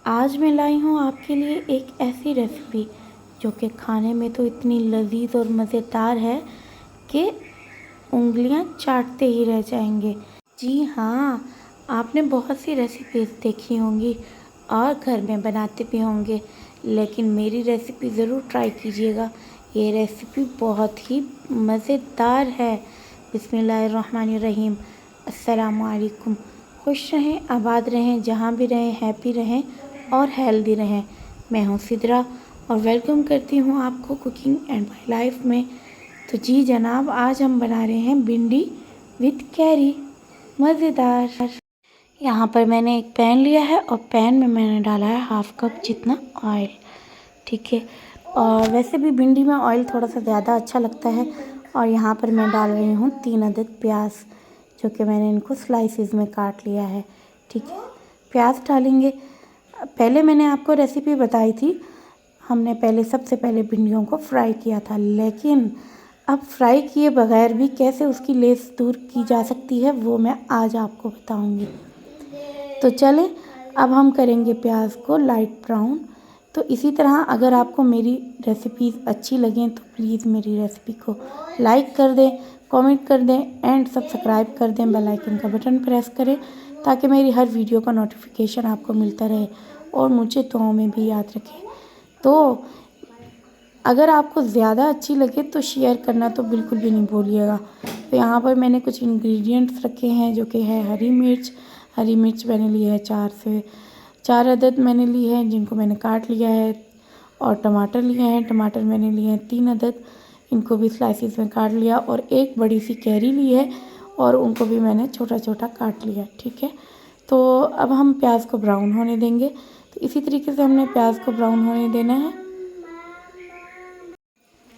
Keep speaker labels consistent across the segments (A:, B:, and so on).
A: आज मैं लाई हूँ आपके लिए एक ऐसी रेसिपी जो कि खाने में तो इतनी लजीज और मज़ेदार है कि उंगलियां चाटते ही रह जाएंगे। जी हाँ, आपने बहुत सी रेसिपीज़ देखी होंगी और घर में बनाते भी होंगे, लेकिन मेरी रेसिपी ज़रूर ट्राई कीजिएगा। ये रेसिपी बहुत ही मज़ेदार है। बिस्मिल्लाहिर्रहमानिर्रहीम। अस्सलामु अलैकुम। खुश रहें, आबाद रहें, जहाँ भी रहें हैप्पी रहें और हेल्दी रहें। मैं हूँ सिद्रा और वेलकम करती हूँ आपको कुकिंग एंड माय लाइफ में। तो जी जनाब, आज हम बना रहे हैं भिंडी विद कैरी, मज़ेदार। यहाँ पर मैंने एक पैन लिया है और पैन में मैंने डाला है हाफ कप जितना ऑयल। ठीक है, और वैसे भी भिंडी में ऑयल थोड़ा सा ज़्यादा अच्छा लगता है। और यहाँ पर मैं डाल रही हूँ 3 अदद प्याज, जो कि मैंने इनको स्लाइसिस में काट लिया है। ठीक है, प्याज डालेंगे। पहले मैंने आपको रेसिपी बताई थी, हमने सबसे पहले भिंडियों को फ्राई किया था, लेकिन अब फ्राई किए बगैर भी कैसे उसकी लेस दूर की जा सकती है वो मैं आज आपको बताऊंगी। तो चलें, अब हम करेंगे प्याज को लाइट ब्राउन। तो इसी तरह अगर आपको मेरी रेसिपीज़ अच्छी लगें तो प्लीज़ मेरी रेसिपी को लाइक कर दें, कमेंट कर दें एंड सब्सक्राइब कर दें। बेल आइकन का बटन प्रेस करें ताकि मेरी हर वीडियो का नोटिफिकेशन आपको मिलता रहे और मुझे दुआओं में भी याद रखें। तो अगर आपको ज़्यादा अच्छी लगे तो शेयर करना तो बिल्कुल भी नहीं भूलिएगा। तो यहाँ पर मैंने कुछ इंग्रेडिएंट्स रखे हैं, जो कि है हरी मिर्च मैंने ली है 4 से 4 अदद मैंने ली है, जिनको मैंने काट लिया है। और टमाटर लिए हैं, टमाटर मैंने लिए हैं 3 अदद, इनको भी स्लाइसिस में काट लिया। और एक बड़ी सी कैरी ली है और उनको भी मैंने छोटा छोटा काट लिया। ठीक है, तो अब हम प्याज को ब्राउन होने देंगे। तो इसी तरीके से हमने प्याज को ब्राउन होने देना है।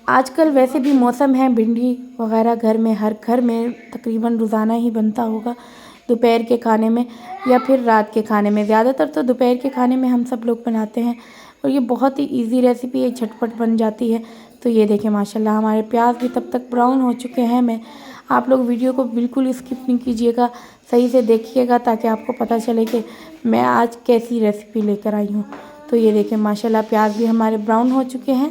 A: आजकल वैसे भी मौसम है, भिंडी वगैरह हर घर में तकरीबन रोज़ाना ही बनता होगा, दोपहर के खाने में या फिर रात के खाने में। ज़्यादातर तो दोपहर के खाने में हम सब लोग बनाते हैं और ये बहुत ही इजी रेसिपी है, झटपट बन जाती है। तो ये देखें माशाल्लाह हमारे प्याज भी तब तक ब्राउन हो चुके हैं। आप लोग वीडियो को बिल्कुल स्किप नहीं कीजिएगा, सही से देखिएगा ताकि आपको पता चले कि मैं आज कैसी रेसिपी लेकर आई हूँ। तो ये देखें माशाल्लाह प्याज भी हमारे ब्राउन हो चुके हैं।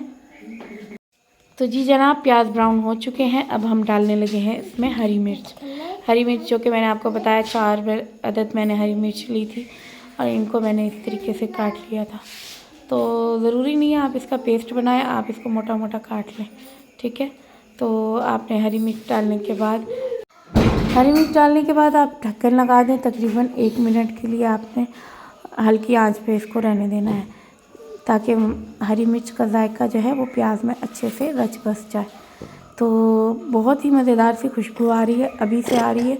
A: तो जी जनाब, प्याज ब्राउन हो चुके हैं। अब हम डालने लगे हैं इसमें हरी मिर्च, जो कि मैंने आपको बताया 4 अदद मैंने हरी मिर्च ली थी और इनको मैंने इस तरीके से काट लिया था। तो ज़रूरी नहीं है आप इसका पेस्ट बनाएं, आप इसको मोटा मोटा काट लें। ठीक है, तो आपने हरी मिर्च डालने के बाद आप ढक्कन लगा दें। तकरीबन 1 मिनट के लिए आपने हल्की आंच पे इसको रहने देना है ताकि हरी मिर्च का जायका जो है वो प्याज में अच्छे से रच बस जाए। तो बहुत ही मज़ेदार सी खुशबू आ रही है, अभी से आ रही है।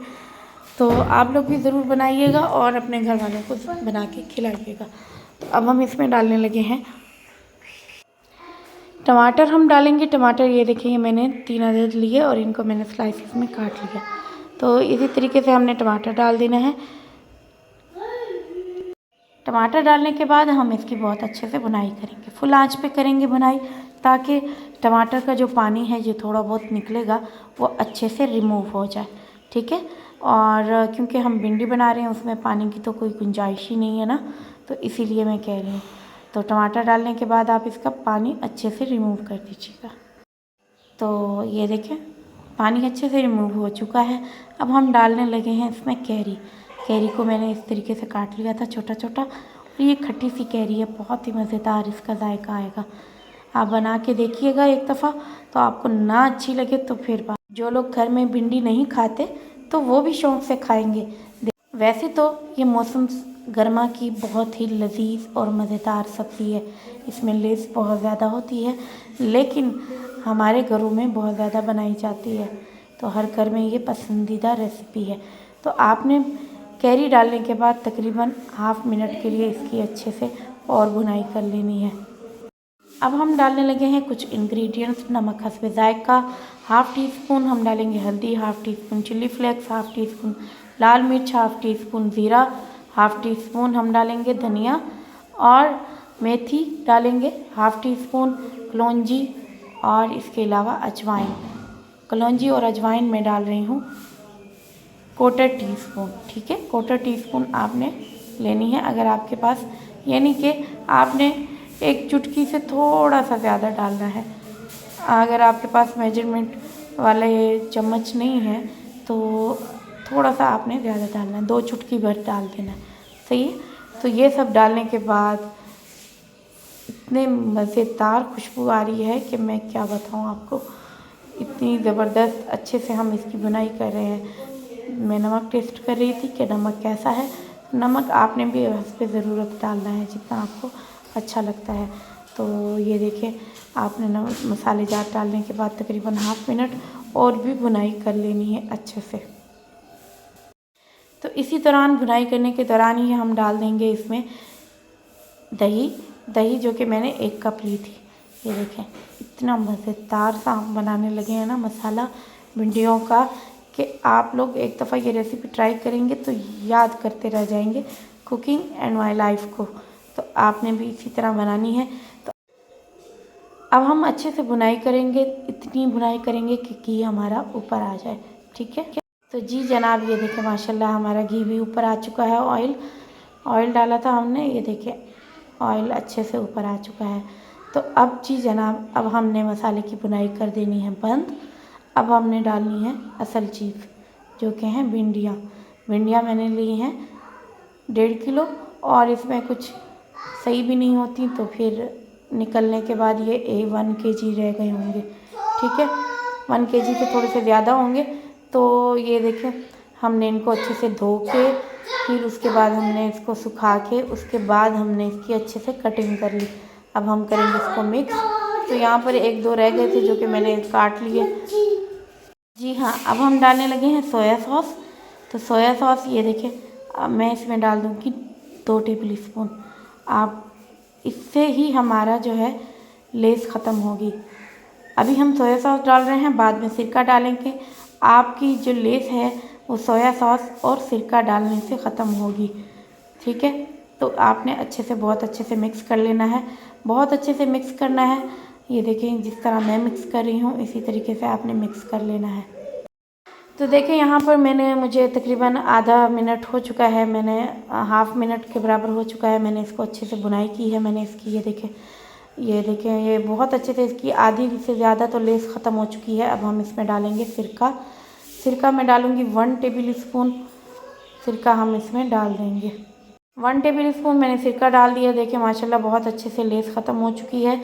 A: तो आप लोग भी ज़रूर बनाइएगा और अपने घर वालों को बना के खिलाइएगा। तो अब हम इसमें डालने लगे हैं टमाटर। हम डालेंगे टमाटर, ये देखिए मैंने 3 अदद लिए और इनको मैंने स्लाइसिस में काट लिया। तो इसी तरीके से हमने टमाटर डाल देना है। टमाटर डालने के बाद हम इसकी बहुत अच्छे से बुनाई करेंगे, फुल आंच पे करेंगे बुनाई, ताकि टमाटर का जो पानी है जो थोड़ा बहुत निकलेगा वो अच्छे से रिमूव हो जाए। ठीक है, और क्योंकि हम भिंडी बना रहे हैं उसमें पानी की तो कोई गुंजाइश ही नहीं है ना, तो इसीलिए मैं कह रही हूँ। तो टमाटर डालने के बाद आप इसका पानी अच्छे से रिमूव कर दीजिएगा। तो ये देखें पानी अच्छे से रिमूव हो चुका है। अब हम डालने लगे हैं इसमें कैरी को मैंने इस तरीके से काट लिया था छोटा छोटा। और ये खट्टी सी कैरी है, बहुत ही मज़ेदार इसका जायका आएगा। आप बना के देखिएगा एक दफ़ा, तो आपको ना अच्छी लगे तो फिर बात। जो लोग घर में भिंडी नहीं खाते तो वो भी शौक़ से खाएंगे। वैसे तो ये मौसम गर्मा की बहुत ही लजीज और मज़ेदार सब्ज़ी है, इसमें लेस बहुत ज़्यादा होती है, लेकिन हमारे घरों में बहुत ज़्यादा बनाई जाती है। तो हर घर में ये पसंदीदा रेसिपी है। तो आपने कैरी डालने के बाद तकरीबन हाफ मिनट के लिए इसकी अच्छे से और भुनाई कर लेनी है। अब हम डालने लगे हैं कुछ इंग्रेडिएंट्स। नमक हस्बे जायका, हाफ़ टी स्पून हम डालेंगे हल्दी, half teaspoon chilli flakes, half teaspoon लाल मिर्च, हाफ़ टी स्पून ज़ीरा, हाफ़ टी स्पून हम डालेंगे धनिया और मेथी डालेंगे, हाफ़ टी स्पून कलौंजी और इसके अलावा अजवाइन। कलौंजी और अजवाइन मैं डाल रही हूँ 1/4 टी स्पून। ठीक है, 1/4 टी स्पून आपने लेनी है। अगर आपके पास यानी कि आपने एक चुटकी से थोड़ा सा ज़्यादा डालना है। अगर आपके पास मेजरमेंट वाले चम्मच नहीं है तो थोड़ा सा आपने ज़्यादा डालना है, 2 चुटकी भर डाल देना है। सही है। तो ये सब डालने के बाद इतने मज़ेदार खुशबू आ रही है कि मैं क्या बताऊँ आपको। इतनी ज़बरदस्त अच्छे से हम इसकी बुनाई कर रहे हैं। मैं नमक टेस्ट कर रही थी कि नमक कैसा है। नमक आपने भी इस पे ज़रूरत डालना है जितना आपको अच्छा लगता है। तो ये देखिए, आपने नमक मसाले जार डालने के बाद तकरीबन ½ मिनट और भी बुनाई कर लेनी है अच्छे से। तो इसी दौरान बुनाई करने के दौरान ही हम डाल देंगे इसमें दही जो कि मैंने 1 कप ली थी। ये देखें, इतना मज़ेदार सा हम बनाने लगे हैं ना मसाला भिंडियों का कि आप लोग एक दफ़ा ये रेसिपी ट्राई करेंगे तो याद करते रह जाएंगे कुकिंग एंड माय लाइफ को। तो आपने भी इसी तरह बनानी है। तो अब हम अच्छे से बुनाई करेंगे, इतनी बुनाई करेंगे कि घी हमारा ऊपर आ जाए। ठीक है। तो जी जनाब, ये देखें माशाल्लाह हमारा घी भी ऊपर आ चुका है। ऑयल डाला था हमने, ये देखें ऑयल अच्छे से ऊपर आ चुका है। तो अब जी जनाब, अब हमने मसाले की बुनाई कर देनी है बंद। अब हमने डालनी है असल चीज़ जो कि हैं भिंडियाँ मैंने ली हैं 1.5 किलो। और इसमें कुछ सही भी नहीं होती तो फिर निकलने के बाद ये 1 kg रह गए होंगे। ठीक है, 1 kg से थोड़े से ज़्यादा होंगे। तो ये देखें, हमने इनको अच्छे से धो के फिर उसके बाद हमने इसको सुखा के उसके बाद हमने इसकी अच्छे से कटिंग कर ली। अब हम करेंगे इसको मिक्स। तो यहाँ पर 1-2 रह गए थे जो कि मैंने काट लिए। जी हाँ, अब हम डालने लगे हैं सोया सॉस। तो सोया सॉस ये देखिए, अब मैं इसमें डाल दूँगी 2 टेबल स्पून। आप इससे ही हमारा जो है लेस ख़त्म होगी। अभी हम सोया सॉस डाल रहे हैं, बाद में सिरका डालेंगे। आपकी जो लेस है वो सोया सॉस और सिरका डालने से ख़त्म होगी। ठीक है। तो आपने अच्छे से बहुत अच्छे से मिक्स कर लेना है, बहुत अच्छे से मिक्स करना है। ये देखें, जिस तरह मैं मिक्स कर रही हूँ इसी तरीके से आपने मिक्स कर लेना है। तो देखें यहाँ पर मुझे तकरीबन आधा मिनट हो चुका है, मैंने ½ मिनट के बराबर हो चुका है। मैंने इसको अच्छे से बुनाई की है मैंने इसकी। ये देखें ये बहुत अच्छे से इसकी आधी से ज़्यादा तो लेस ख़त्म हो चुकी है। अब हम इसमें डालेंगे सिरका मैं डालूँगी 1 टेबल स्पून सिरका हम इसमें डाल देंगे। 1 टेबल स्पून मैंने सिरका डाल दिया। देखिए माशाल्लाह बहुत अच्छे से लेस ख़त्म हो चुकी है।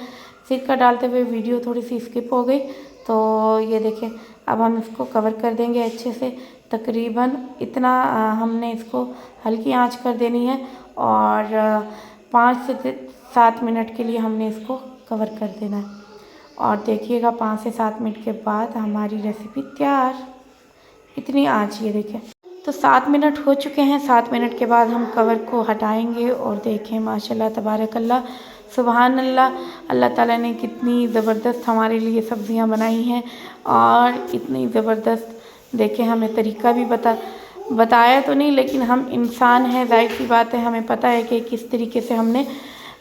A: सिरका डालते हुए वीडियो थोड़ी सी स्किप हो गई। तो ये देखें, अब हम इसको कवर कर देंगे अच्छे से। तकरीबन इतना हमने इसको हल्की आंच कर देनी है और 5 से 7 मिनट के लिए हमने इसको कवर कर देना है। और देखिएगा 5 से 7 मिनट के बाद हमारी रेसिपी तैयार। इतनी आंच, ये देखें। तो 7 मिनट हो चुके हैं। 7 मिनट के बाद हम कवर को हटाएंगे और देखें माशाल्लाह तबारकल्ला सुबहान अल्लाह, अल्लाह ताला ने कितनी ज़बरदस्त हमारे लिए सब्ज़ियां बनाई हैं। और इतनी ज़बरदस्त देखें, हमें तरीका भी बताया तो नहीं, लेकिन हम इंसान हैं, ज़ाहिर सी बात है, हमें पता है कि किस तरीके से हमने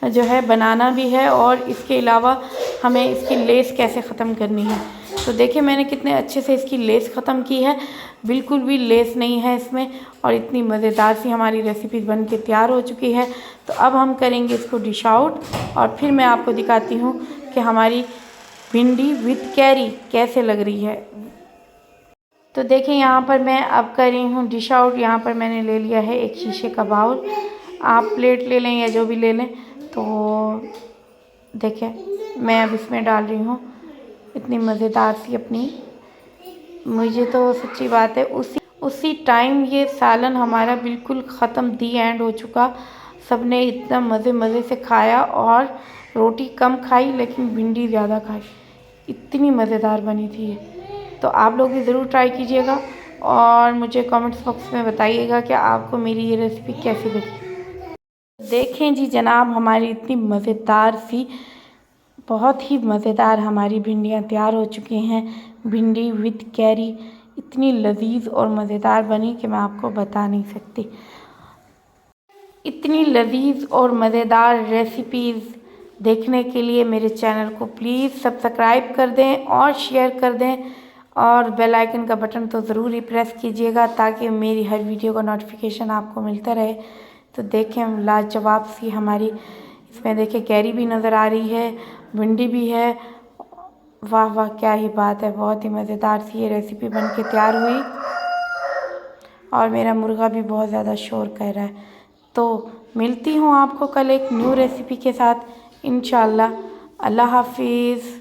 A: जो है बनाना भी है और इसके अलावा हमें इसकी लेस कैसे ख़त्म करनी है। तो देखिए मैंने कितने अच्छे से इसकी लेस ख़त्म की है, बिल्कुल भी लेस नहीं है इसमें। और इतनी मज़ेदार सी हमारी रेसिपी बन के तैयार हो चुकी है। तो अब हम करेंगे इसको डिश आउट और फिर मैं आपको दिखाती हूँ कि हमारी भिंडी विद कैरी कैसे लग रही है। तो देखिए यहाँ पर मैं अब कर रही हूँ डिश आउट। यहाँ पर मैंने ले लिया है एक शीशे का बाउल, आप प्लेट ले लें या जो भी ले लें। तो देखिए मैं अब इसमें डाल रही हूँ इतनी मज़ेदार सी अपनी, मुझे तो सच्ची बात है उसी टाइम ये सालन हमारा बिल्कुल ख़त्म, दी एंड हो चुका। सब ने इतना मज़े से खाया और रोटी कम खाई लेकिन भिंडी ज़्यादा खाई, इतनी मज़ेदार बनी थी ये। तो आप लोग भी ज़रूर ट्राई कीजिएगा और मुझे कमेंट्स बॉक्स में बताइएगा कि आपको मेरी ये रेसिपी कैसी लगी। देखें जी जनाब, हमारी इतनी मज़ेदार सी, बहुत ही मज़ेदार हमारी भिंडियाँ तैयार हो चुकी हैं। भिंडी विद कैरी इतनी लजीज और मज़ेदार बनी कि मैं आपको बता नहीं सकती। इतनी लजीज और मज़ेदार रेसिपीज़ देखने के लिए मेरे चैनल को प्लीज़ सब्सक्राइब कर दें और शेयर कर दें और बेल आइकन का बटन तो ज़रूर ही प्रेस कीजिएगा ताकि मेरी हर वीडियो का नोटिफिकेशन आपको मिलता रहे। तो देखें लाजवाब सी हमारी इसमें देखें कैरी भी नज़र आ रही है, भिंडी भी है। वाह वाह क्या ही बात है, बहुत ही मज़ेदार सी ये रेसिपी बन के तैयार हुई। और मेरा मुर्गा भी बहुत ज़्यादा शोर कर रहा है। तो मिलती हूँ आपको कल एक न्यू रेसिपी के साथ इंशाल्लाह। अल्लाह हाफिज़।